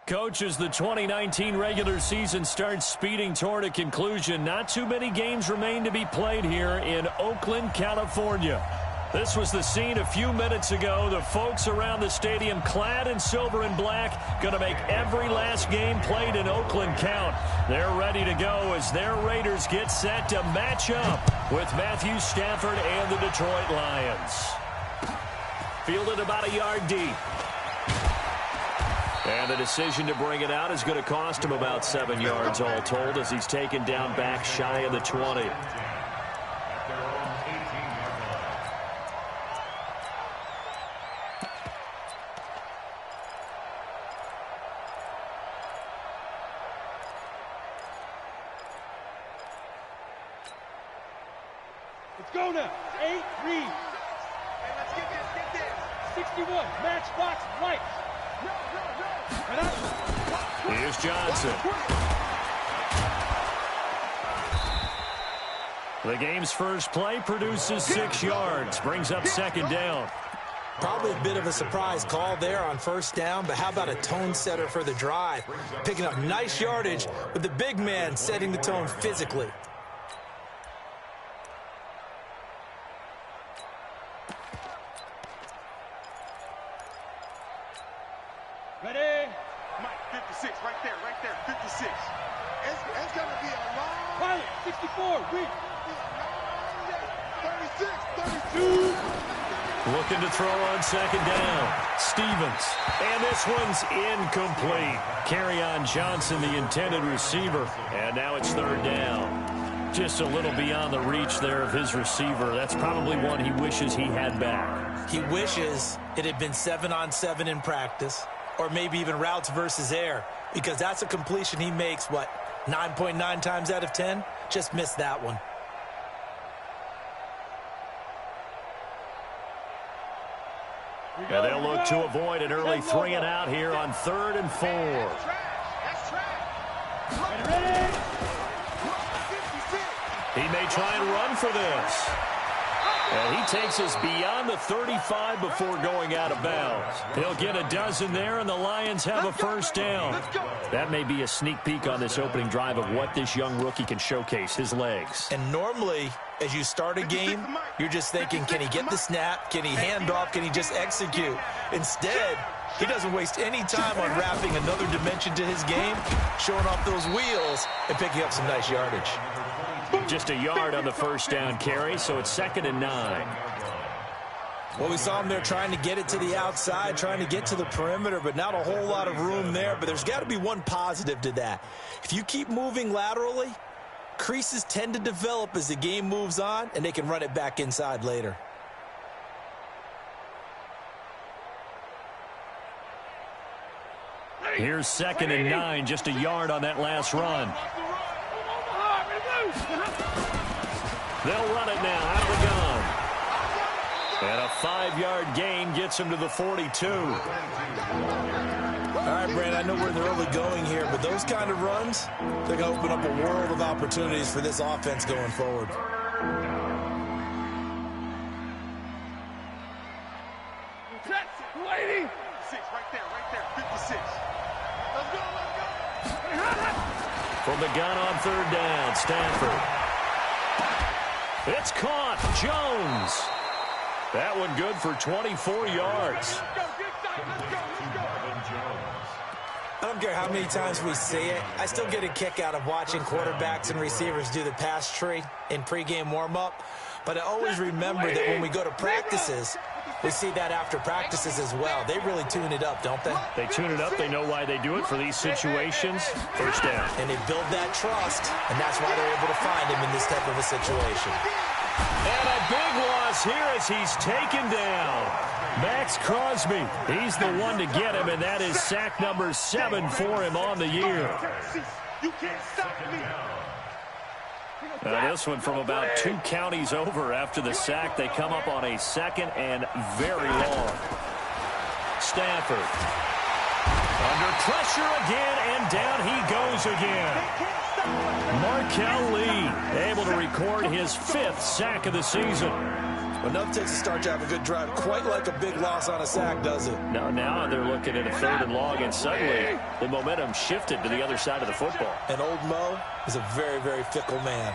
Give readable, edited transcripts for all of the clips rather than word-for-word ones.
Coach, as the 2019 regular season starts speeding toward a conclusion, not too many games remain to be played here in Oakland, California. This was the scene a few minutes ago. The folks around the stadium clad in silver and black going to make every last game played in Oakland count. They're ready to go as their Raiders get set to match up with Matthew Stafford and the Detroit Lions. Fielded about a yard deep. And the decision to bring it out is going to cost him about 7 yards all told as he's taken down back shy of the 20. Let's go now. 8, read. Hey, let's get this. 61, match box, lights. Here's Johnson. The game's first play produces 6 yards, brings up second down. Probably a bit of a surprise call there on first down, but how about a tone setter for the drive? Picking up nice yardage with the big man setting the tone physically. Ready? Mike, 56, right there, 56. It's going to be a long... Pilot, 64, read. 36, 32. Looking to throw on second down. Stevens. And this one's incomplete. Kerryon Johnson, the intended receiver. And now it's third down. Just a little beyond the reach there of his receiver. That's probably one he wishes he had back. He wishes it had been 7-on-7 in practice, or maybe even routes versus air, because that's a completion he makes, 9.9 times out of 10? Just missed that one. And they'll look to avoid an early 3-and-out here on 3rd and 4. He may try and run for this. And he takes us beyond the 35 before going out of bounds. He'll get a dozen there, and the Lions have a first down. That may be a sneak peek on this opening drive of what this young rookie can showcase, his legs. And normally, as you start a game, you're just thinking, can he get the snap? Can he hand off? Can he just execute? Instead, he doesn't waste any time on wrapping another dimension to his game, showing off those wheels, and picking up some nice yardage. Just a yard on the first down carry, so it's 2nd and 9. Well, we saw him there trying to get it to the outside, trying to get to the perimeter, but not a whole lot of room there. But there's got to be one positive to that. If you keep moving laterally, creases tend to develop as the game moves on, and they can run it back inside later. Here's 2nd and 9, just a yard on that last run. They'll run it now out of the gun. And a 5-yard gain gets him to the 42. All right, Brand, I know we're in the early going here, but those kind of runs, they're going to open up a world of opportunities for this offense going forward. Lady. 6, right there, 56. Let's go. From the gun on 3rd down, Stafford. It's caught. Jones. That one good for 24 yards. I don't care how many times we see it. I still get a kick out of watching quarterbacks and receivers do the pass tree in pregame warm-up. But I always remember that when we go to practices, we see that after practices as well. They really tune it up, don't they? They tune it up. They know why they do it for these situations. First down. And they build that trust, and that's why they're able to find him in this type of a situation. And a big loss here as he's taken down. Max Crosby, he's the one to get him, and that is sack number 7 for him on the year. You can't stop me. This one from about 2 counties over after the sack. They come up on a 2nd and very long. Stafford. Under pressure again, and down he goes again. Markel Lee able to record his 5th sack of the season. Well, nothing takes a start to have a good drive, quite like a big loss on a sack, does it? No, now they're looking at a 3rd and long, and suddenly the momentum shifted to the other side of the football. And old Mo is a very, very fickle man.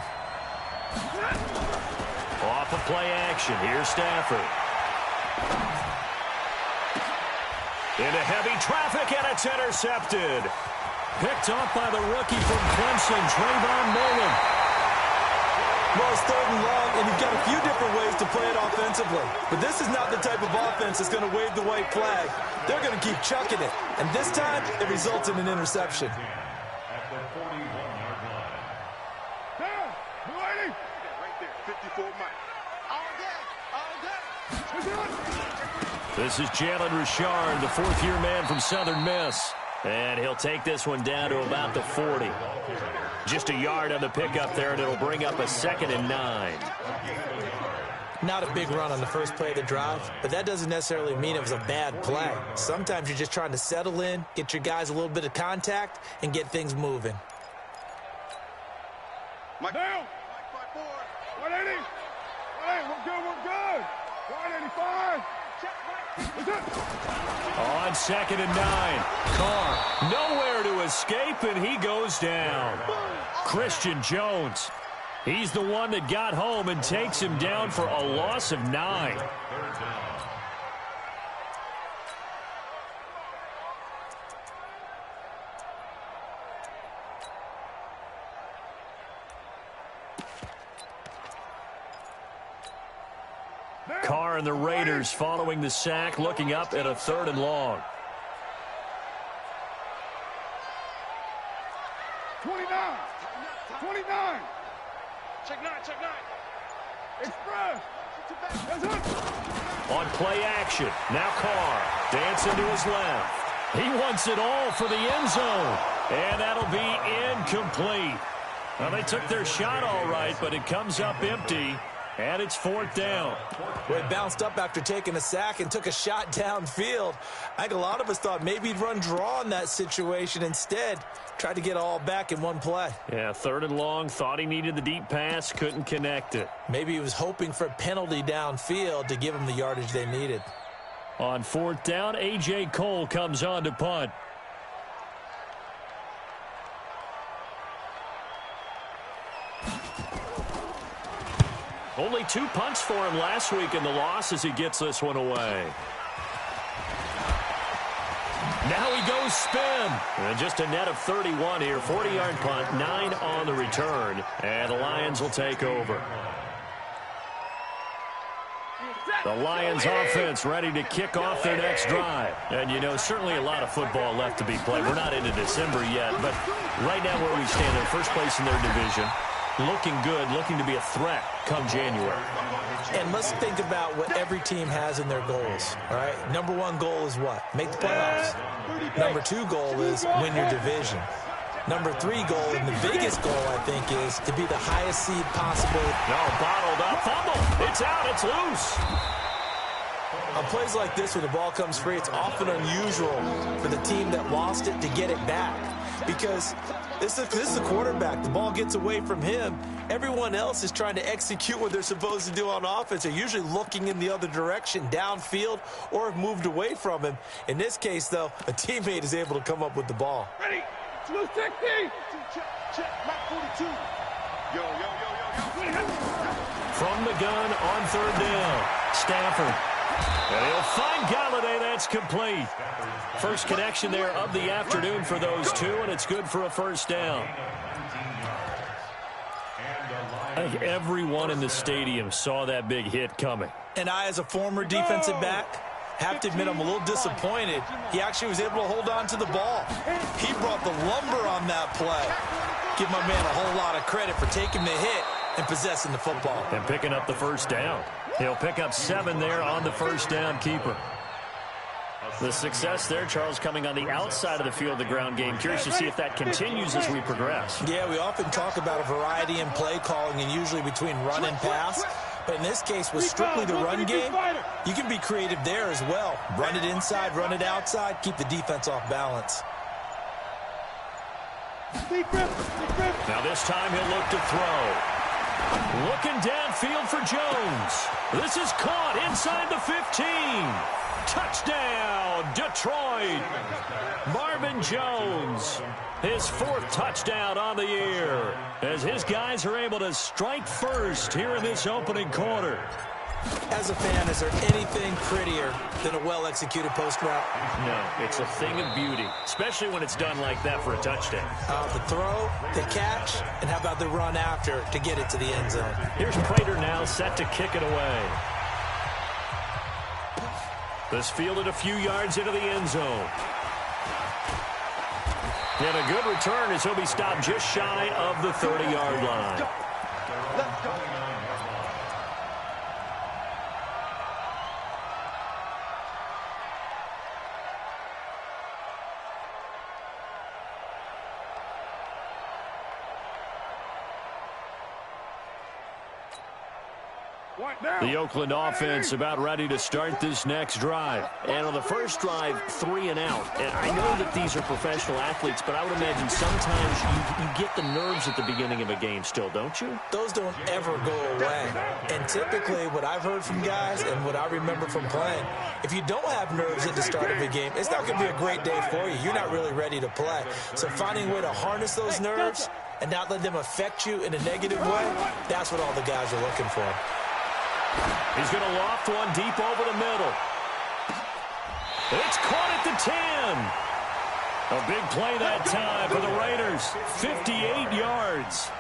Off of play action, here's Stafford. Into heavy traffic, and it's intercepted. Picked off by the rookie from Clemson, Trayvon Mullen. Well, it's 3rd and long, and you've got a few different ways to play it offensively. But this is not the type of offense that's going to wave the white flag. They're going to keep chucking it. And this time, it results in an interception. At the 41-yard line. Down, right there, 54 Mike. All day. This is Jalen Richard, the 4th-year man from Southern Miss. And he'll take this one down to about the 40. Just a yard on the pickup there, and it'll bring up a 2nd and 9. Not a big run on the first play of the drive, but that doesn't necessarily mean it was a bad play. Sometimes you're just trying to settle in, get your guys a little bit of contact, and get things moving. Mike down. Mike 4. 180. 180. We're good. 185. On 2nd and 9. Carr nowhere to escape, and he goes down. Christian Jones. He's the one that got home and takes him down for a loss of 9. Carr and the Raiders following the sack, looking up at a 3rd and long. 29. 29. Check 9. Express. On play action, now Carr dancing to his left. He wants it all for the end zone, and that'll be incomplete. Well, they took their shot all right, but it comes up empty. And it's 4th down. Well, he bounced up after taking a sack and took a shot downfield. I think a lot of us thought maybe he'd run draw in that situation. Instead, tried to get it all back in one play. Yeah, 3rd and long, thought he needed the deep pass, couldn't connect it. Maybe he was hoping for a penalty downfield to give him the yardage they needed. On 4th down, A.J. Cole comes on to punt. Only 2 punts for him last week in the loss as he gets this one away. Now he goes spin. And just a net of 31 here. 40-yard punt, 9 on the return. And the Lions will take over. The Lions offense ready to kick off their next drive. And, you know, certainly a lot of football left to be played. We're not into December yet, but right now where we stand, in first place in their division, looking good, looking to be a threat come January. And let's think about what every team has in their goals, all right? Number 1 goal is what? Make the playoffs. Number 2 goal is win your division. Number 3 goal, and the biggest goal, I think, is to be the highest seed possible. No, bottled up, fumble. It's out, it's loose. On plays like this, when the ball comes free, it's often unusual for the team that lost it to get it back. Because this is the quarterback. The ball gets away from him. Everyone else is trying to execute what they're supposed to do on offense. They're usually looking in the other direction, downfield, or have moved away from him. In this case, though, a teammate is able to come up with the ball. Ready. 260. Check. Mike 42. Yo. From the gun on 3rd down, Stafford. And he'll find Galladay. That's complete. First connection there of the afternoon for those two, and it's good for a 1st down. I think everyone in the stadium saw that big hit coming. And I, as a former defensive back, have to admit I'm a little disappointed. He actually was able to hold on to the ball. He brought the lumber on that play. Give my man a whole lot of credit for taking the hit and possessing the football. And picking up the 1st down. He'll pick up 7 there on the 1st down keeper. The success there, Charles, coming on the outside of the field, the ground game. Curious to see if that continues as we progress. Yeah, we often talk about a variety in play calling and usually between run and pass. But in this case, with strictly the run game, you can be creative there as well. Run it inside, run it outside, keep the defense off balance. Now this time he'll look to throw. Looking downfield for Jones. This is caught inside the 15. Touchdown, Detroit. Marvin Jones, his 4th touchdown on the year, as his guys are able to strike first here in this opening quarter. As a fan, is there anything prettier than a well-executed post route? No, it's a thing of beauty, especially when it's done like that for a touchdown. The throw, the catch, and how about the run after to get it to the end zone? Here's Prater now set to kick it away. This fielded a few yards into the end zone. And a good return as he'll be stopped just shy of the 30-yard line. Let's go. The Oakland offense about ready to start this next drive. And on the first drive, 3 and out. And I know that these are professional athletes, but I would imagine sometimes you get the nerves at the beginning of a game still, don't you? Those don't ever go away. And typically what I've heard from guys and what I remember from playing, if you don't have nerves at the start of a game, it's not going to be a great day for you. You're not really ready to play. So finding a way to harness those nerves and not let them affect you in a negative way, that's what all the guys are looking for. He's going to loft one deep over the middle. It's caught at the 10. A big play that time for the Raiders. 58 yards.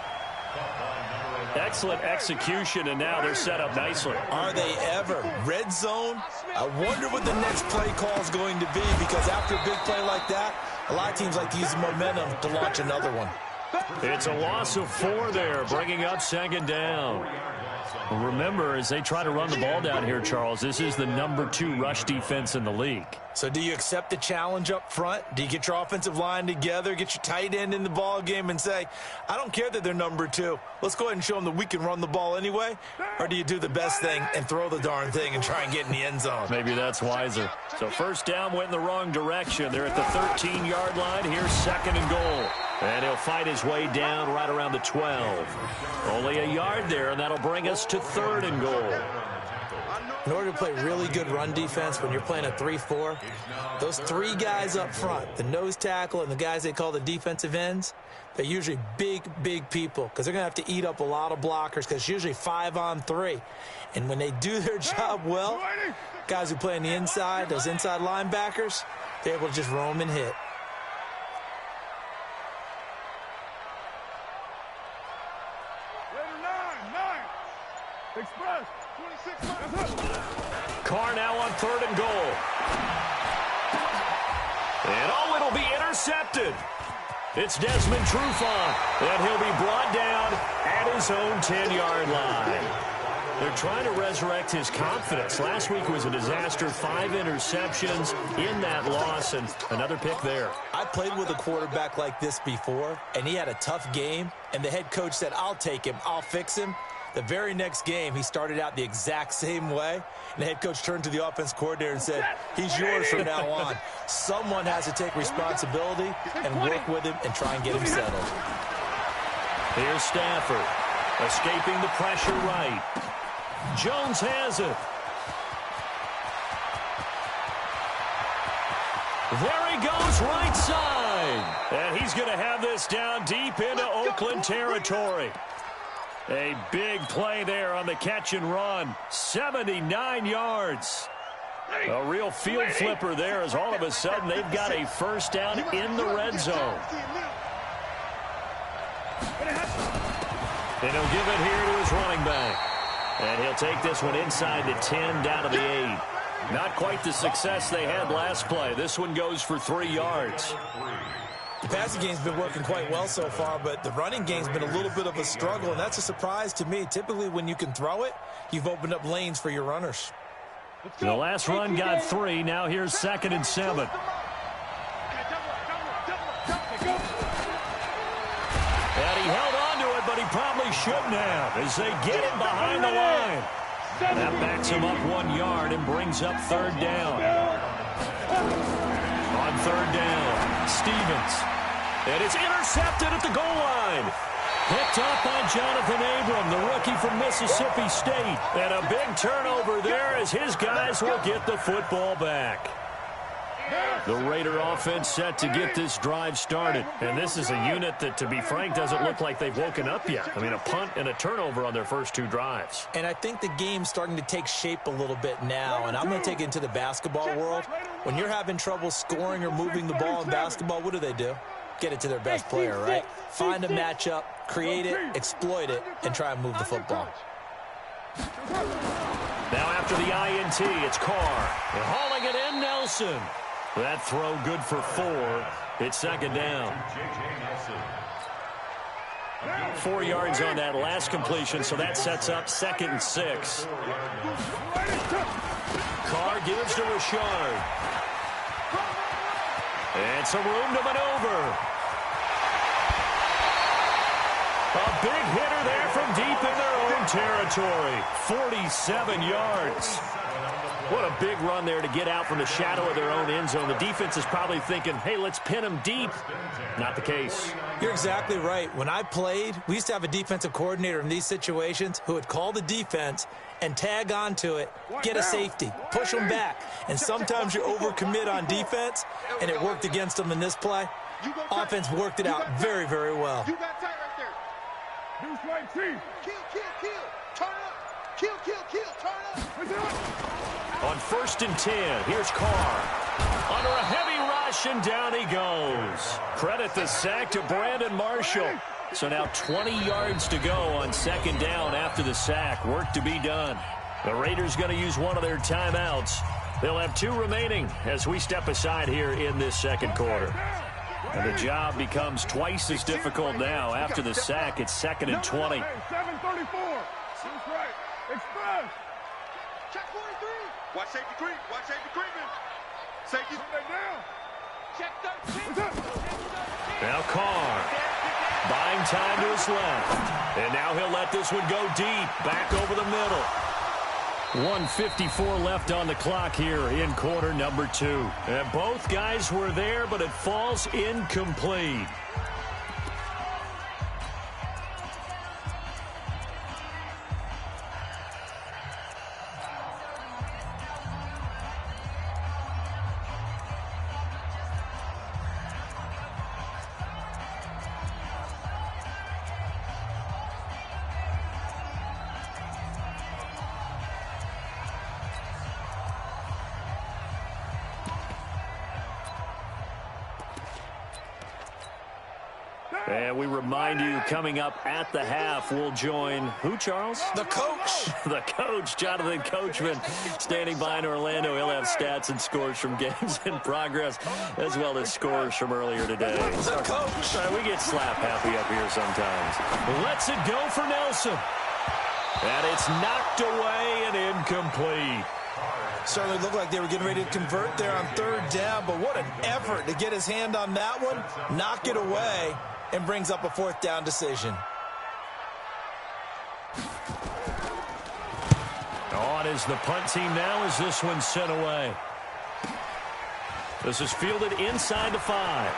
Excellent execution, and now they're set up nicely. Are they ever? Red zone? I wonder what the next play call is going to be, because after a big play like that, a lot of teams like to use the momentum to launch another one. It's a loss of 4 there, bringing up 2nd down. Remember, as they try to run the ball down here, Charles, this is the number 2 rush defense in the league. So do you accept the challenge up front? Do you get your offensive line together, get your tight end in the ball game and say, I don't care that they're number 2. Let's go ahead and show them that we can run the ball anyway? Or do you do the best thing and throw the darn thing and try and get in the end zone? Maybe that's wiser. So first down went in the wrong direction. They're at the 13-yard line. Here's 2nd and goal. And he'll fight his way down right around the 12. Only a yard there, and that'll bring us to 3rd and goal. In order to play really good run defense when you're playing a 3-4, those 3 guys up front, the nose tackle and the guys they call the defensive ends, they're usually big, big people because they're going to have to eat up a lot of blockers because it's usually 5-on-3. And when they do their job well, guys who play on the inside, those inside linebackers, they're able to just roam and hit. Express, 26. Carr now on 3rd and goal. And it'll be intercepted. It's Desmond Trufant, and he'll be brought down at his own 10-yard line. They're trying to resurrect his confidence. Last week was a disaster, 5 interceptions in that loss, and another pick there. I played with a quarterback like this before, and he had a tough game, and the head coach said, I'll take him, I'll fix him. The very next game, he started out the exact same way, and the head coach turned to the offense coordinator and said, he's yours from now on. Someone has to take responsibility and work with him and try and get him settled. Here's Stafford, escaping the pressure right. Jones has it. There he goes, right side. And he's going to have this down deep into Oakland territory. A big play there on the catch and run. 79 yards. A real field flipper there as all of a sudden they've got a first down in the red zone. And he'll give it here to his running back. And he'll take this one inside the 10 down to the 8. Not quite the success they had last play. This one goes for 3 yards. The passing game's been working quite well so far, but the running game's been a little bit of a struggle, and that's a surprise to me. Typically, when you can throw it, you've opened up lanes for your runners. The last run got 3. Now here's 2nd and 7. And he held on to it, but he probably shouldn't have as they get him behind the line. That backs him up 1 yard and brings up 3rd down. On 3rd down, Stevens. And it's intercepted at the goal line. Picked off by Jonathan Abram, the rookie from Mississippi State. And a big turnover there as his guys will get the football back. The Raider offense set to get this drive started. And this is a unit that, to be frank, doesn't look like they've woken up yet. I mean, a punt and a turnover on their first two drives. And I think the game's starting to take shape a little bit now. And I'm going to take it into the basketball world. When you're having trouble scoring or moving the ball in basketball, what do? Get it to their best player, right? Find a matchup, create it, exploit it, and try and move the football. Now after the INT, it's Carr. And hauling it in, Nelson. That throw good for 4. It's second down. 4 yards on that last completion, so that sets up 2nd and 6. Carr gives to Richard. And some room to maneuver. A big hitter there from deep in their own territory. 47 yards. What a big run there to get out from the shadow of their own end zone. The defense is probably thinking, hey, let's pin them deep. Not the case. You're exactly right. When I played, we used to have a defensive coordinator in these situations who would call the defense and tag onto it, get a safety, push them back. And sometimes you overcommit on defense, and it worked against them in this play. Offense worked it out very, very well. You got tight right there. Deuce right team. Kill. Turn up. Kill. Turn up. On 1st and 10, here's Carr. Under a heavy rush, and down he goes. Credit the sack to Brandon Marshall. So now 20 yards to go on 2nd down after the sack. Work to be done. The Raiders going to use one of their timeouts. They'll have 2 remaining as we step aside here in this 2nd quarter. And the job becomes twice as difficult now. After the sack, it's 2nd and 20. 7:34. That's right. Express. Check 43. Watch safety creep. Safety down. Check 13. Now Carr buying time to his left. And now he'll let this one go deep. Back over the middle. 1:54 left on the clock here in quarter number 2. And both guys were there, but it falls incomplete. And we remind you, coming up at the half, we'll join who, Charles? The coach. The coach, Jonathan Coachman, standing by in Orlando. He'll have stats and scores from games in progress, as well as scores from earlier today. The coach. We get slap happy up here sometimes. Lets it go for Nelson. And it's knocked away and incomplete. Certainly looked like they were getting ready to convert there on 3rd down, but what an effort to get his hand on that one, knock it away, and brings up a 4th down decision. On is the punt team now as this one's sent away. This is fielded inside the 5.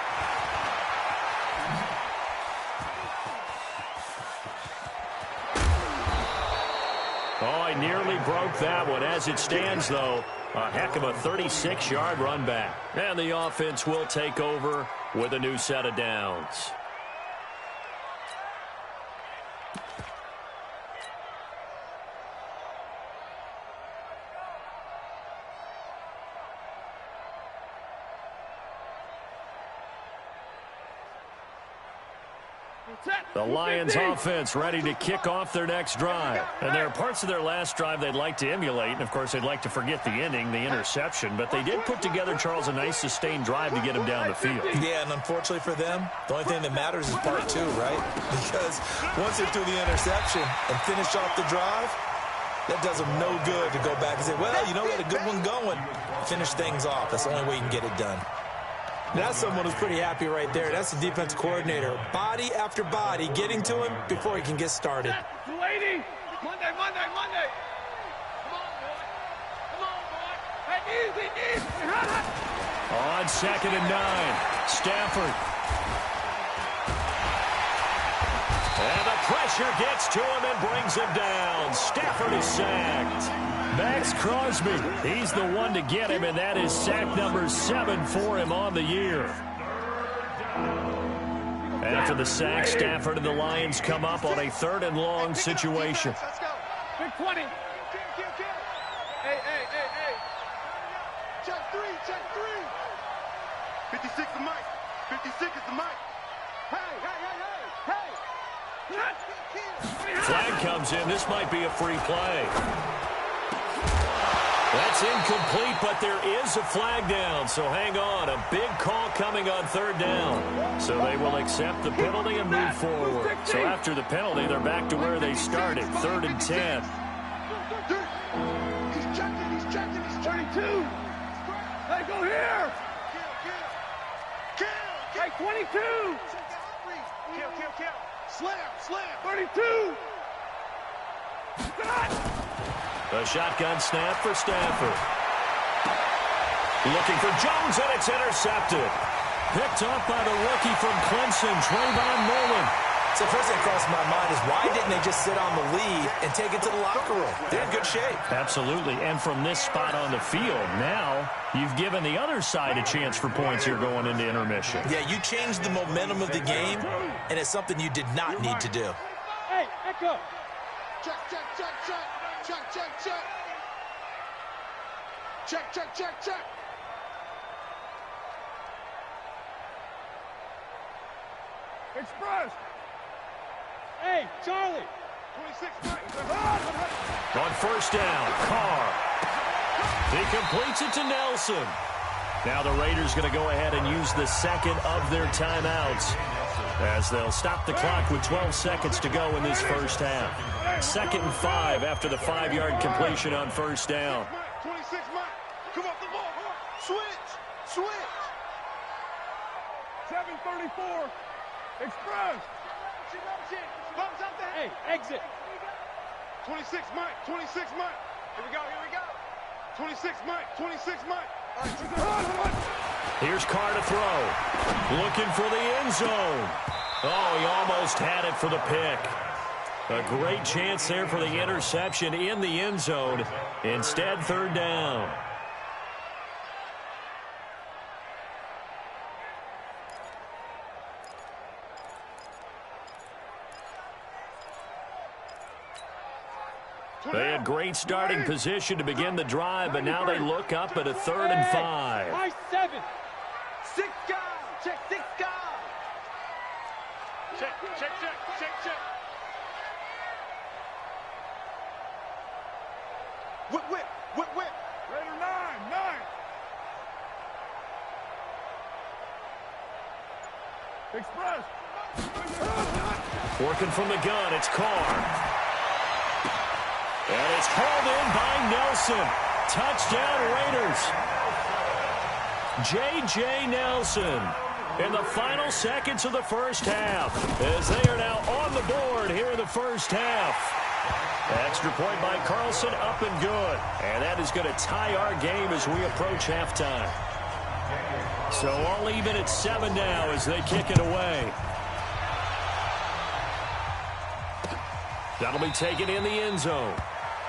Oh, he nearly broke that one. As it stands, though, a heck of a 36-yard run back. And the offense will take over with a new set of downs. The Lions offense ready to kick off their next drive. And there are parts of their last drive they'd like to emulate. And, of course, they'd like to forget the ending, the interception. But they did put together, Charles, a nice sustained drive to get him down the field. Yeah, and unfortunately for them, the only thing that matters is part 2, right? Because once they threw the interception and finished off the drive, that does them no good to go back and say, well, you know, we had a good one going. Finish things off. That's the only way you can get it done. That's someone who's pretty happy right there. That's the defense coordinator. Body after body getting to him before he can get started. Lady, Monday. Come on, boy. Hey, easy. On 2nd and 9, Stafford. And Pressure gets to him and brings him down. Stafford is sacked. Max Crosby, he's the one to get him, and that is sack number 7 for him on the year. After the sack, Stafford and the Lions come up on a 3rd and long situation. Let's go. Big 20. Hey. Check 3. 56 is Mike. 56 is the Mike. Hey. Flag comes in. This might be a free play. That's incomplete, but there is a flag down, so hang on. A big call coming on 3rd down. So they will accept the penalty and move forward. So after the penalty, they're back to where they started, 3rd and 10. He's checking. He's 32. Hey, go here. Kill. Hey, 22. Kill. Slam. 32. A shotgun snap for Stafford. Looking for Jones, and it's intercepted. Picked up by the rookie from Clemson, Trayvon Mullen. So first thing that crossed my mind is why didn't they just sit on the lead and take it to the locker room? They're in good shape. Absolutely, and from this spot on the field, now you've given the other side a chance for points here going into intermission. Yeah, you changed the momentum of the game, and it's something you did not need to do. Hey, Echo. Check. Express. Hey, Charlie. 26. On 1st down, Carr. He completes it to Nelson. Now the Raiders going to go ahead and use the 2nd of their timeouts, as they'll stop the clock with 12 seconds to go in this first half. 2nd and 5 after the 5-yard completion on 1st down. 26, Mike. Come off the ball. Switch. 7:34. Express. Hey, exit. 26, Mike. Here we go. 26, Mike. Here's Carr to throw. Looking for the end zone. Oh, he almost had it for the pick. A great chance there for the interception in the end zone. Instead, 3rd down. They had great starting position to begin the drive, but now they look up at a 3rd and 5. High 7. 6 guys. Check 6 guys. Check. Whip. Raider 9. Express. Working from the gun, it's Carr. And it's hauled in by Nelson. Touchdown, Raiders. J.J. Nelson in the final seconds of the first half, as they are now on the board here in the first half. Extra point by Carlson, up and good. And that is going to tie our game as we approach halftime. So all even at 7 now as they kick it away. That'll be taken in the end zone.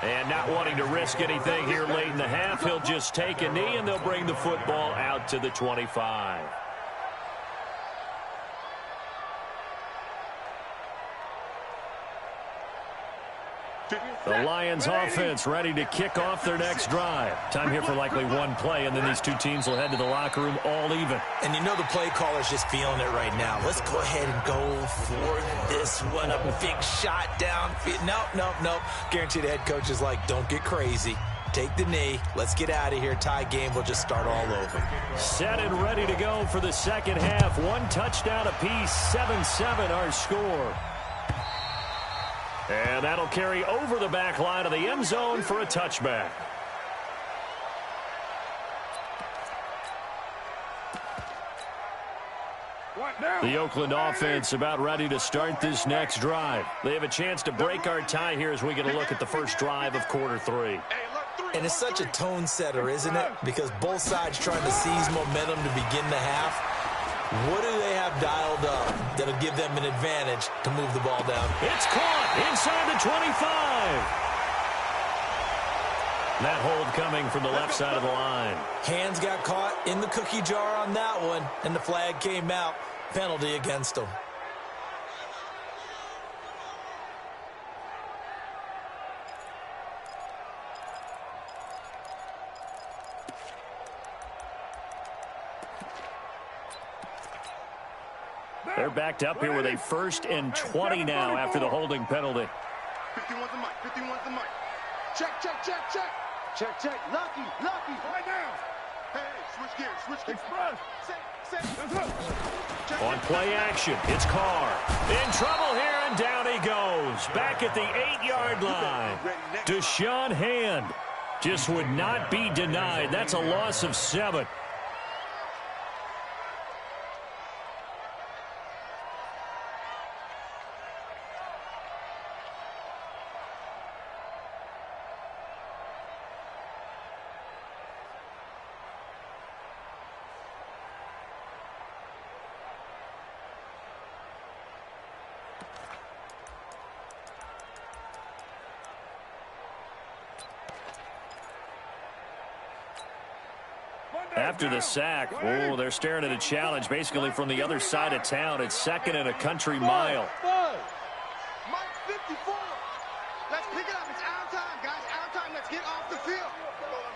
And not wanting to risk anything here late in the half, he'll just take a knee, and they'll bring the football out to the 25. The Lions offense ready to kick off their next drive. Time here for likely one play, and then these two teams will head to the locker room all even. And you know the play caller's just feeling it right now. Let's go ahead and go for this one. A big shot down. Nope. Guaranteed the head coach is like, don't get crazy. Take the knee. Let's get out of here. Tie game. We'll just start all over. Set and ready to go for the second half. One touchdown apiece. 7-7 our score. And that'll carry over the back line of the end zone for a touchback. The Oakland offense about ready to start this next drive. They have a chance to break our tie here as we get a look at the first drive of quarter 3. And it's such a tone setter, isn't it? Because both sides trying to seize momentum to begin the half. What do they have have dialed up that'll give them an advantage to move the ball down. It's caught inside the 25. That hold coming from the left side of the line. Hands got caught in the cookie jar on that one, and the flag came out. Penalty against them. They're backed up here with a 1st and 20 now after the holding penalty. 51's the mic. 51's the mic. Check, check, check, check. Check, check. Lucky, lucky. Right now. Hey, switch gears, switch gears. Express. Set. On play action, it's Carr. In trouble here, and down he goes. Back at the 8-yard line. Deshaun Hand just would not be denied. That's a loss of 7. After the sack, oh, they're staring at a challenge basically from the other side of town. It's 2nd and a country mile. Mike 54. Let's pick it up. It's our time, guys. Our time. Let's get off the field.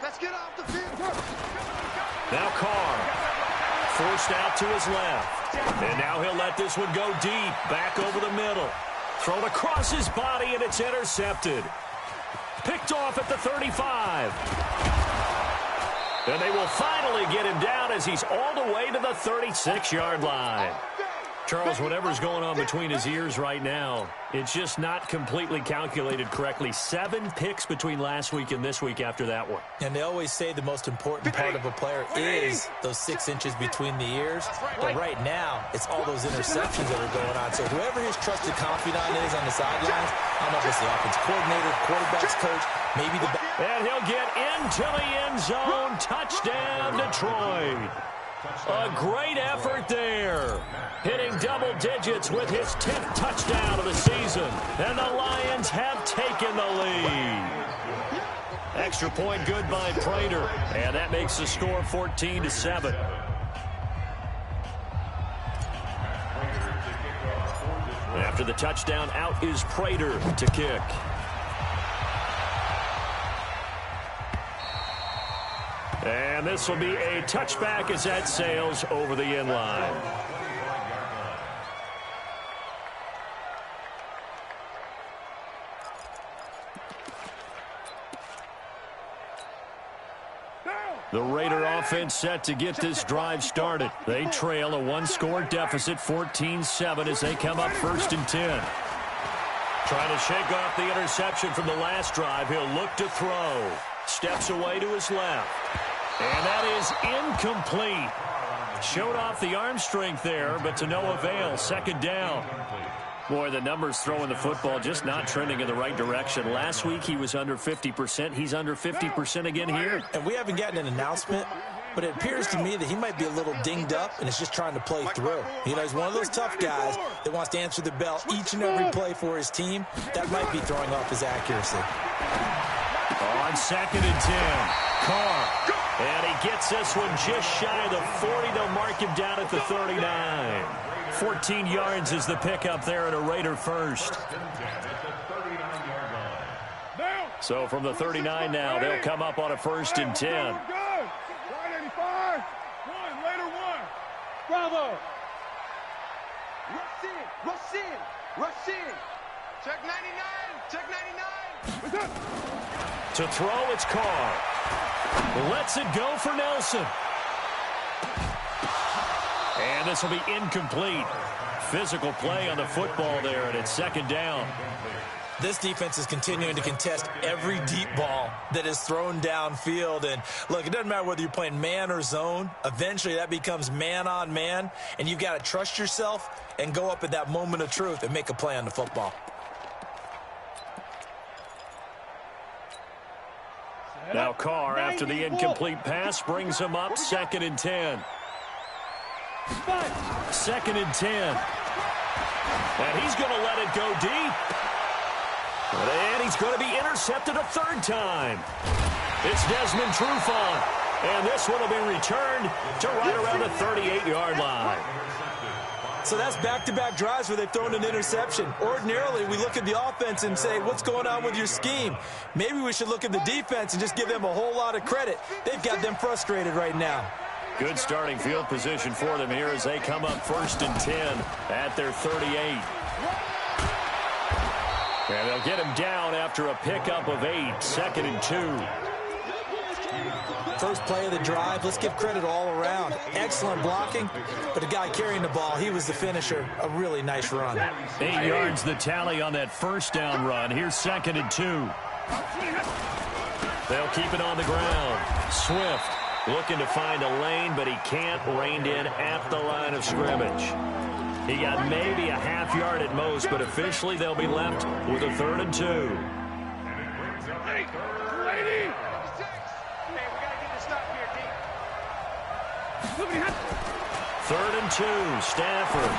Let's get off the field. Now Carr forced out to his left. And now he'll let this one go deep. Back over the middle. Thrown across his body, and it's intercepted. Picked off at the 35. And they will finally get him down as he's all the way to the 36-yard line. Charles, whatever's going on between his ears right now, it's just not completely calculated correctly. 7 picks between last week and this week after that one. And they always say the most important part of a player is those 6 inches between the ears. But right now, it's all those interceptions that are going on. So whoever his trusted confidant is on the sidelines, I don't know if it's the offensive coordinator, quarterback's coach, maybe the... And he'll get into the end zone. Touchdown, Detroit. A great effort there. Hitting double digits with his 10th touchdown of the season. And the Lions have taken the lead. Extra point good by Prater. And that makes the score 14-7. After the touchdown, out is Prater to kick. And this will be a touchback as that sails over the end line. The Raider offense set to get this drive started. They trail a 1-score deficit, 14-7, as they come up 1st and 10. Trying to shake off the interception from the last drive. He'll look to throw. Steps away to his left. And that is incomplete. Showed off the arm strength there, but to no avail. 2nd down. Boy, the numbers throwing the football just not trending in the right direction. Last week he was under 50%. He's under 50% again here. And we haven't gotten an announcement, but it appears to me that he might be a little dinged up and is just trying to play through. You know, he's one of those tough guys that wants to answer the bell each and every play for his team. That might be throwing off his accuracy. On 2nd and 10, Carr. And he gets this one just shy of the 40. They'll mark him down at the 39. 14 yards is the pickup there at a Raider first. So from the 39 now, they'll come up on a 1st and 10. Right 85. 1, Raider 1. Bravo. Rush in, rush in, rush in. Check 99, check 99. To throw, it's Carr. Lets it go for Nelson. And this will be incomplete. Physical play on the football there, and it's 2nd down. This defense is continuing to contest every deep ball that is thrown downfield. And, look, it doesn't matter whether you're playing man or zone. Eventually, that becomes man-on-man, and you've got to trust yourself and go up at that moment of truth and make a play on the football. Now Carr, after the incomplete pass, brings him up 2nd and 10. 2nd and 10. And he's going to let it go deep. And he's going to be intercepted a 3rd time. It's Desmond Trufant. And this one will be returned to right around the 38-yard line. So that's back-to-back drives where they've thrown an interception. Ordinarily, we look at the offense and say, what's going on with your scheme? Maybe we should look at the defense and just give them a whole lot of credit. They've got them frustrated right now. Good starting field position for them here as they come up 1st and 10 at their 38. And they'll get him down after a pickup of 8, 2nd and 2. First play of the drive, let's give credit all around. Excellent blocking, but the guy carrying the ball, he was the finisher. A really nice run. 8 yards the tally on that 1st down run. Here's 2nd and 2. They'll keep it on the ground. Swift looking to find a lane, but he can't. Reined in at the line of scrimmage. He got maybe a half yard at most, but officially they'll be left with a 3rd and 2. Third and 2, Stafford.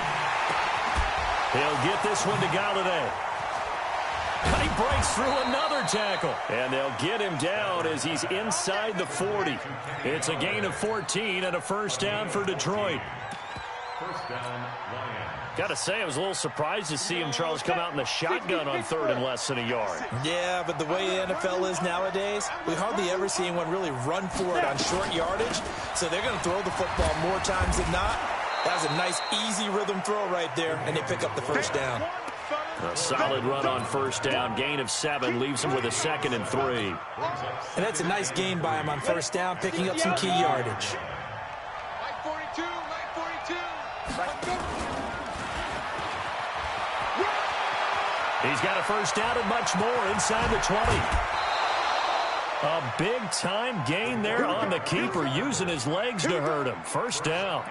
He'll get this one to Galladay. But he breaks through another tackle. And they'll get him down as he's inside the 40. It's a gain of 14 and a 1st down for Detroit. Got to say, I was a little surprised to see him, Charles, come out in the shotgun on 3rd and less than a yard. Yeah, but the way the NFL is nowadays, we hardly ever see anyone really run for it on short yardage. So they're going to throw the football more times than not. That was a nice, easy rhythm throw right there, and they pick up the 1st down. A solid run on 1st down. Gain of 7 leaves him with a 2nd and 3. And that's a nice gain by him on 1st down, picking up some key yardage. He's got a 1st down and much more inside the 20. A big-time gain there on the keeper, using his legs to hurt him. 1st down.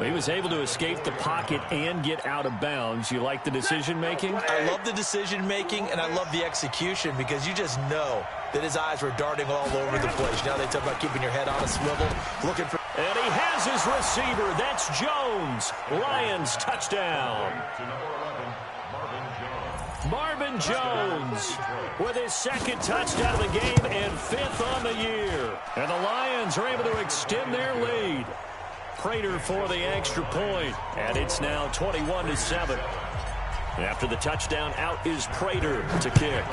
He was able to escape the pocket and get out of bounds. You like the decision-making? I love the decision-making, and I love the execution, because you just know that his eyes were darting all over the place. Now they talk about keeping your head on a swivel, looking for... And he has his receiver. That's Jones. Lions touchdown. Marvin Jones with his 2nd touchdown of the game and 5th on the year. And the Lions are able to extend their lead. Prater for the extra point, and it's now 21-7. After the touchdown, out is Prater to kick.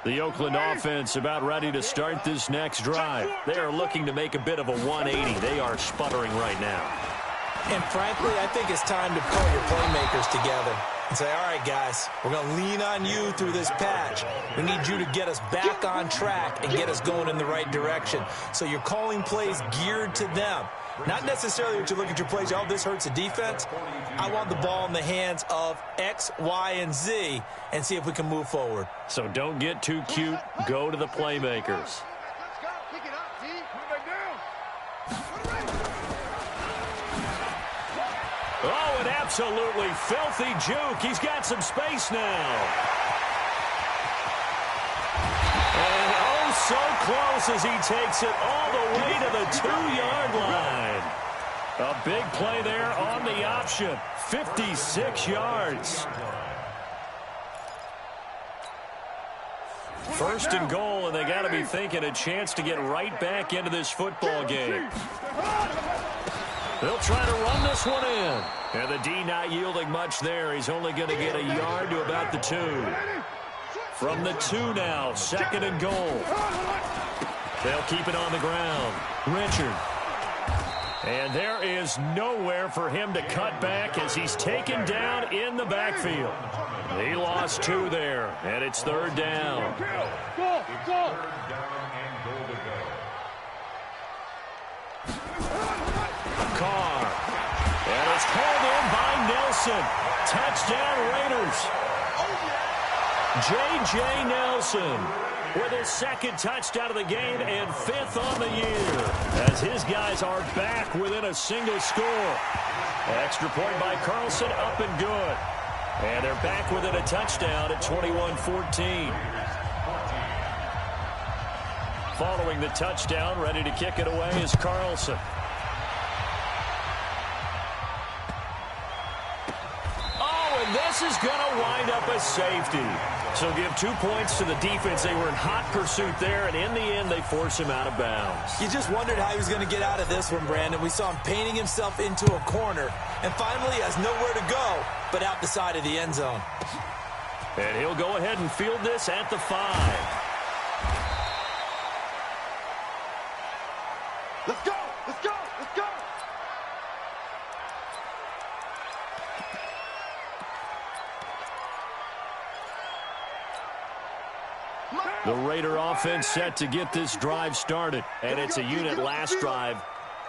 The Oakland offense about ready to start this next drive. They are looking to make a bit of a 180. They are sputtering right now. And frankly, I think it's time to pull your playmakers together and say, all right, guys, we're going to lean on you through this patch. We need you to get us back on track and get us going in the right direction. So you're calling plays geared to them. Not necessarily that you look at your plays, oh, this hurts the defense. I want the ball in the hands of X, Y, and Z and see if we can move forward. So don't get too cute. Go to the playmakers. Oh, an absolutely filthy juke. He's got some space now. And oh, so close as he takes it all the way to the 2-yard line. A big play there on the option. 56 yards. 1st and goal, and they got to be thinking a chance to get right back into this football game. They'll try to run this one in. And the D not yielding much there. He's only going to get a yard to about the 2. From the 2 now, 2nd and goal. They'll keep it on the ground. Richard. And there is nowhere for him to cut back as he's taken down in the backfield. He lost 2 there, and it's 3rd down. Go, go. Carr. And it's called in by Nelson. Touchdown Raiders. J.J. Nelson with his second touchdown of the game and 5th on the year, as his guys are back within a single score. Extra point by Carlson, up and good. And they're back within a touchdown at 21-14. Following the touchdown, ready to kick it away is Carlson. Oh, and this is going to wind up a safety. So give 2 points to the defense. They were in hot pursuit there, and in the end, they force him out of bounds. You just wondered how he was going to get out of this one, Brandon. We saw him painting himself into a corner, and finally has nowhere to go but out the side of the end zone. And he'll go ahead and field this at the 5. Let's go! Let's go! Let's go! The Raider offense set to get this drive started. And it's a unit last drive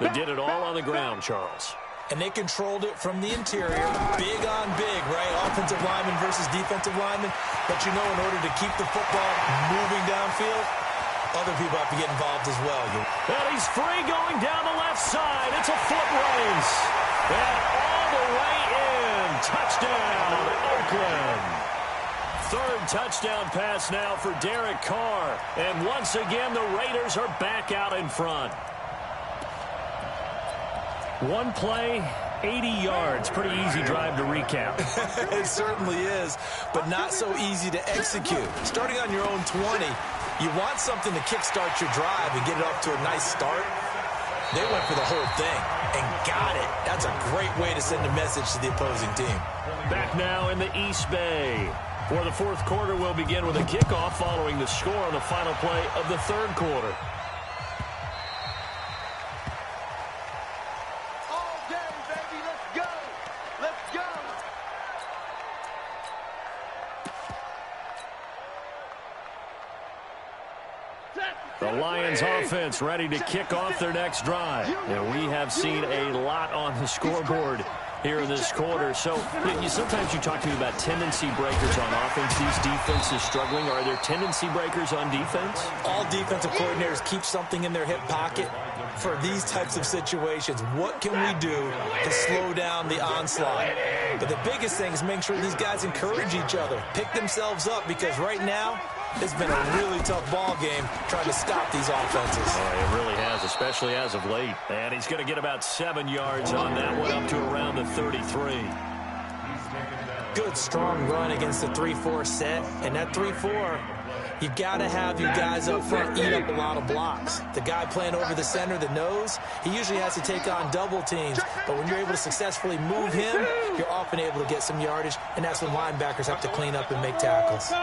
that did it all on the ground, Charles. And they controlled it from the interior. Big on big, right? Offensive lineman versus defensive lineman. But you know, in order to keep the football moving downfield, other people have to get involved as well. And he's free going down the left side. It's a foot race. And all the way in. Touchdown, Oakland. Third touchdown pass now for Derek Carr. And once again, the Raiders are back out in front. One play, 80 yards. Pretty easy drive to recap. It certainly is, but not so easy to execute. Starting on your own 20, you want something to kickstart your drive and get it off to a nice start. They went for the whole thing and got it. That's a great way to send a message to the opposing team. Back now in the East Bay. For the fourth quarter, we'll begin with a kickoff following the score on the final play of the third quarter. All day, baby, let's go! Let's go! The Lions offense ready to kick off their next drive. And we have seen a lot on the scoreboard here in this quarter. So sometimes you talk to me about tendency breakers on offense. These defenses struggling. Are there tendency breakers on defense? All defensive coordinators keep something in their hip pocket for these types of situations. What can we do to slow down the onslaught? But the biggest thing is make sure these guys encourage each other, pick themselves up, because right now it's been a really tough ball game trying to stop these offenses. Oh, it really has, especially as of late. And he's going to get about 7 yards on that one, up to around the 33. Good, strong run against the 3-4 set. And that 3-4, you got to have your guys up front eat up a lot of blocks. The guy playing over the center, the nose, he usually has to take on double teams. But when you're able to successfully move him, you're often able to get some yardage. And that's when linebackers have to clean up and make tackles.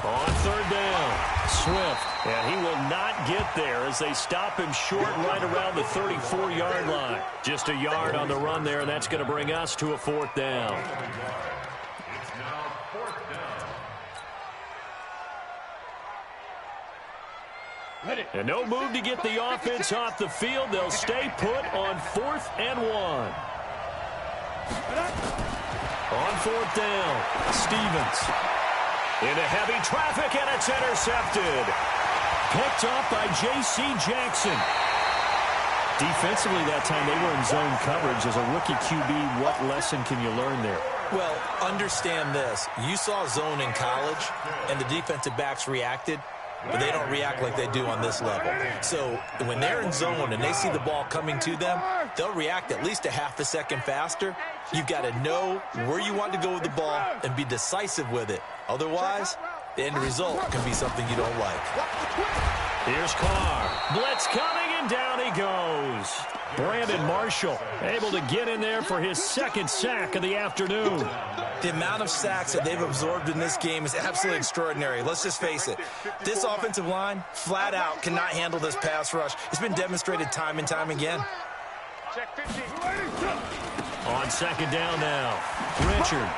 On third down, Swift, and he will not get there as they stop him short right around the 34-yard line. Just a yard on the run there, and that's going to bring us to a fourth down. And no move to get the offense off the field. They'll stay put on 4th and 1. On 4th down, Stevens. Into heavy traffic, and it's intercepted. Picked off by J.C. Jackson. Defensively that time, they were in zone coverage. As a rookie QB, what lesson can you learn there? Well, understand this. You saw zone in college, and the defensive backs reacted, but they don't react like they do on this level. So when they're in zone and they see the ball coming to them, they'll react at least a half a second faster. You've got to know where you want to go with the ball and be decisive with it. Otherwise, the end result can be something you don't like. Here's Carr. Blitz coming, and down he goes. Brandon Marshall able to get in there for his second sack of the afternoon. The amount of sacks that they've absorbed in this game is absolutely extraordinary. Let's just face it. This offensive line, flat out, cannot handle this pass rush. It's been demonstrated time and time again. On second down now, Richard.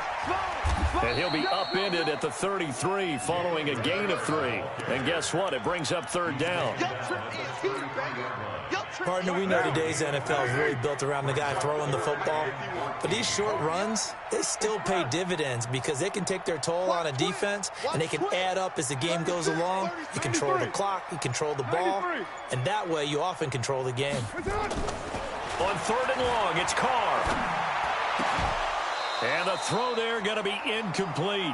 And he'll be upended at the 33 following a gain of 3. And guess what? It brings up third down. Partner, we know today's NFL is really built around the guy throwing the football. But these short runs, they still pay dividends because they can take their toll on a defense, and they can add up as the game goes along. You control the clock, you control the ball, and that way you often control the game. On third and long, it's Carr. And the throw there going to be incomplete.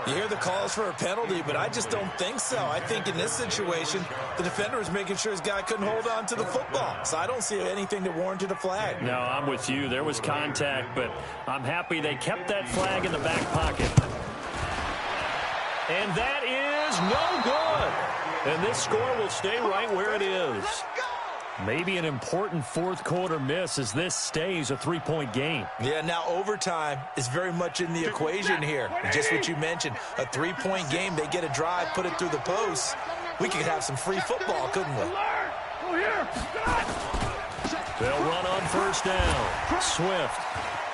You hear the calls for a penalty, but I just don't think so. I think in this situation, the defender was making sure his guy couldn't hold on to the football. So I don't see anything that warranted a flag. No, I'm with you. There was contact, but I'm happy they kept that flag in the back pocket. And that is no good. And this score will stay right where it is. Maybe an important fourth quarter miss as this stays a 3-point game. Yeah, now overtime is very much in the equation here. Just what you mentioned, a 3-point game, they get a drive, put it through the post. We could have some free football, couldn't we? They'll run on first down. Swift.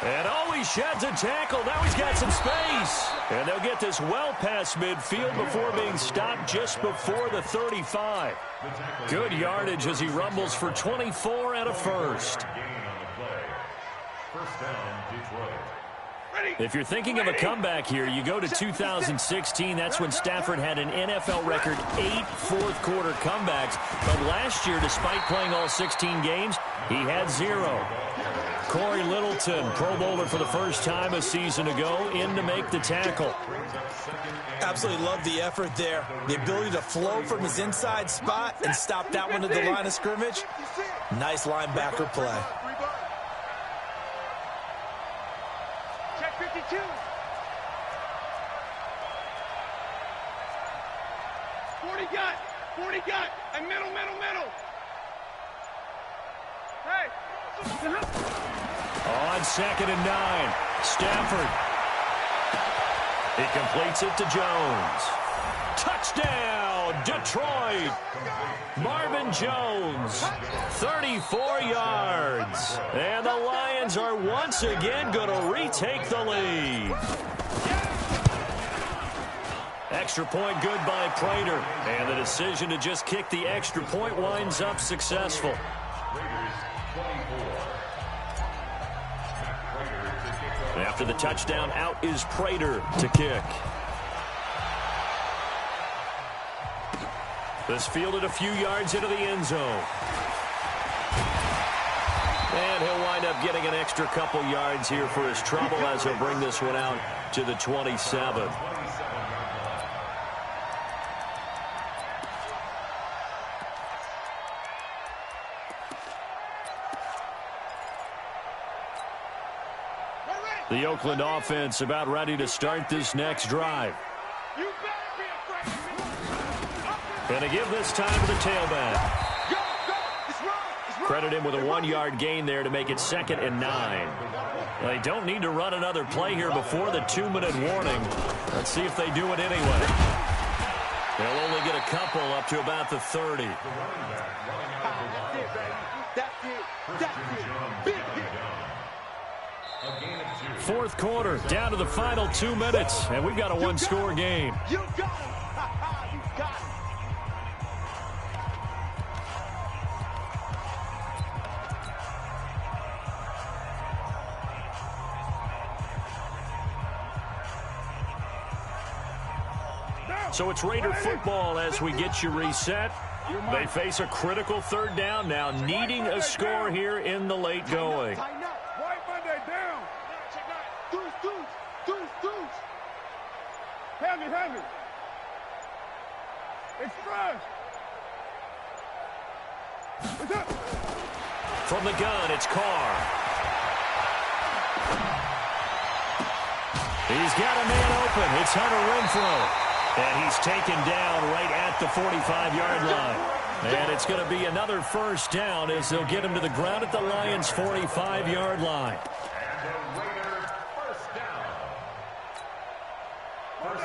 And he sheds a tackle. Now he's got some space. And they'll get this well past midfield before being stopped just before the 35. Good yardage as he rumbles for 24 and a first. If you're thinking of a comeback here, you go to 2016. That's when Stafford had an NFL record 8 fourth-quarter comebacks. But last year, despite playing all 16 games, he had 0. Corey Littleton, Pro Bowler for the first time a season ago, in to make the tackle. Absolutely love the effort there. The ability to flow from his inside spot and stop that one at the line of scrimmage. Nice linebacker play. Check 52. 40 gut. And middle. Hey. On 2nd and 9, Stafford. He completes it to Jones. Touchdown, Detroit. Marvin Jones, 34 yards. And the Lions are once again going to retake the lead. Extra point good by Prater. And the decision to just kick the extra point winds up successful. After the touchdown, out is Prater to kick. This fielded a few yards into the end zone. And he'll wind up getting an extra couple yards here for his trouble as he'll bring this one out to the 27. The Oakland offense about ready to start this next drive. And to give this time to the tailback. Credit him with a 1-yard gain there to make it 2nd and 9. They don't need to run another play here before the 2-minute warning. Let's see if they do it anyway. They'll only get a couple up to about the 30. Fourth quarter, down to the final 2 minutes, and we've got a one-score game. You got it. You got it. So it's Raider football as we get you reset. They face a critical third down now, needing a score here in the late going. Heavy. Express. From the gun, it's Carr. He's got a man open. It's Hunter Renfrow. And he's taken down right at the 45-yard line. And it's going to be another first down as they'll get him to the ground at the Lions' 45-yard line.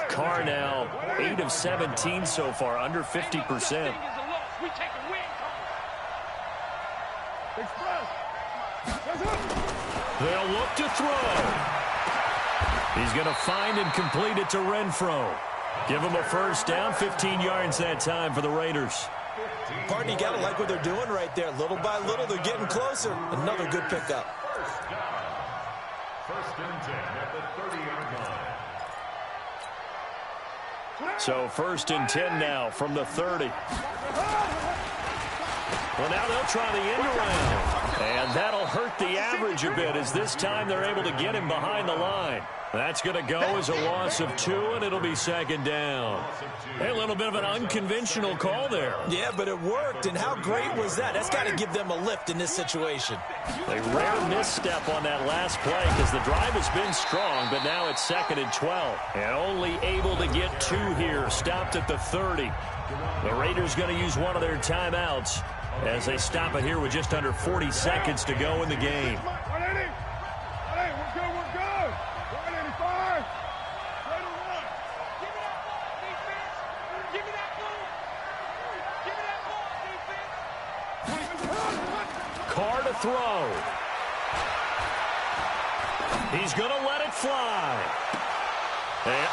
Carr now 8 of 17 so far, under 50%. They'll look to throw. He's going to find and complete it to Renfro. Give him a first down, 15 yards that time for the Raiders. Pardon, you got to like what they're doing right there. Little by little, they're getting closer. Another good pickup. First and 10 at the 30-yard line. So first and 10 now from the 30. Well, now they'll try the end around. And that'll hurt the average a bit as this time they're able to get him behind the line. That's going to go as a loss of 2, and it'll be second down. Hey, a little bit of an unconventional call there. Yeah, but it worked, and how great was that? That's got to give them a lift in this situation. A rare misstep on that last play because the drive has been strong, but now it's second and 12. And only able to get 2 here, stopped at the 30. The Raiders going to use one of their timeouts as they stop it here with just under 40 seconds to go in the game. Carr to throw. He's going to let it fly. And,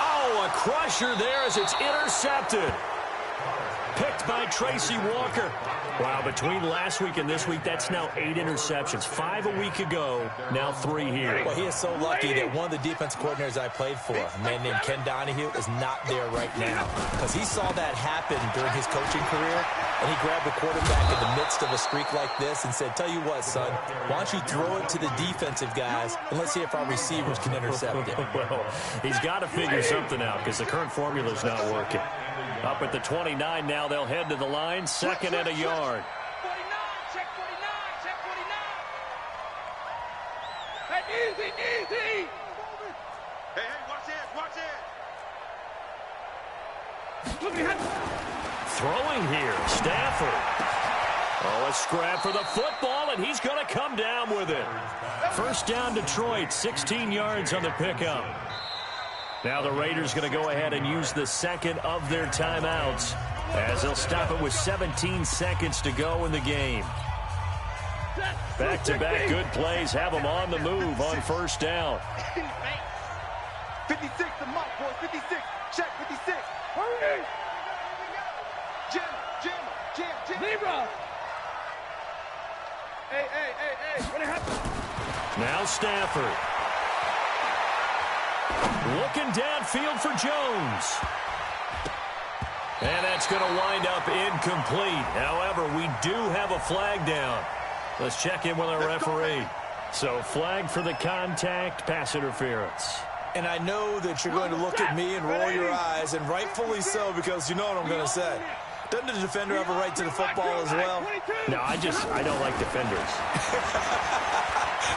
a crusher there as it's intercepted. Picked by Tracy Walker. Wow, between last week and this week, that's now 8 interceptions. 5 a week ago, now 3 here. Well, he is so lucky that one of the defense coordinators I played for, a man named Ken Donahue, is not there right now. Because he saw that happen during his coaching career, and he grabbed the quarterback in the midst of a streak like this and said, tell you what, son, why don't you throw it to the defensive guys, and let's see if our receivers can intercept it. Well, he's got to figure something out because the current formula is not working. Up at the 29 now, they'll head to the line, second and a yard. 49, check 49, check 49. Hey, easy, easy. Hey, watch it, watch it. Throwing here, Stafford. A scrap for the football, and he's going to come down with it. First down, Detroit, 16 yards on the pickup. Now the Raiders going to go ahead and use the second of their timeouts as they'll stop it with 17 seconds to go in the game. Back-to-back good plays have them on the move on first down. 56, the mark, boy, 56. Check 56. Hurry! Jam. Libra. Hey, what happened? Now Stafford. Looking downfield for Jones. And that's going to wind up incomplete. However, we do have a flag down. Let's check in with our referee. So flag for the contact, pass interference. And I know that you're going to look at me and roll your eyes, and rightfully so, because you know what I'm going to say. Doesn't the defender have a right to the football as well? No, I don't like defenders.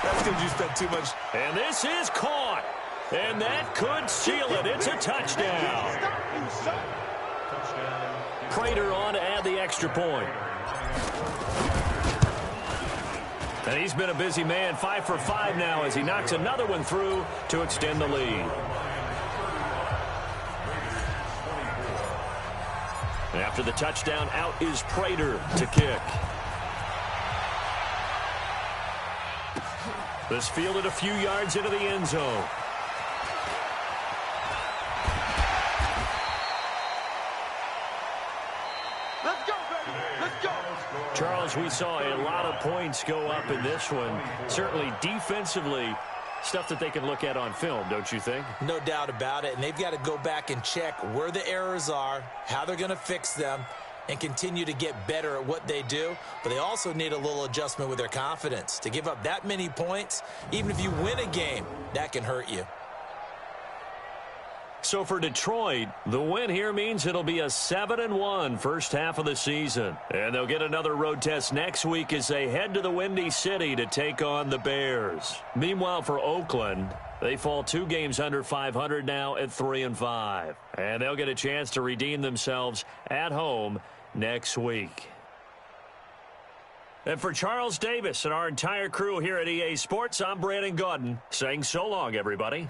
That's because you spent too much. And this is caught. And that could seal it. It's a touchdown. Prater on to add the extra point. And he's been a busy man, 5 for 5 now as he knocks another one through to extend the lead. And after the touchdown, out is Prater to kick. This fielded a few yards into the end zone. Let's go, baby. Let's go. Charles, we saw a lot of points go up in this one. Certainly defensively, stuff that they can look at on film, don't you think? No doubt about it. And they've got to go back and check where the errors are, how they're going to fix them, and continue to get better at what they do. But they also need a little adjustment with their confidence. To give up that many points, even if you win a game, that can hurt you. So for Detroit, the win here means it'll be a 7-1 first half of the season. And they'll get another road test next week as they head to the Windy City to take on the Bears. Meanwhile, for Oakland, they fall 2 games under 500 now at 3-5. And they'll get a chance to redeem themselves at home next week. And for Charles Davis and our entire crew here at EA Sports, I'm Brandon Gaudin saying so long, everybody.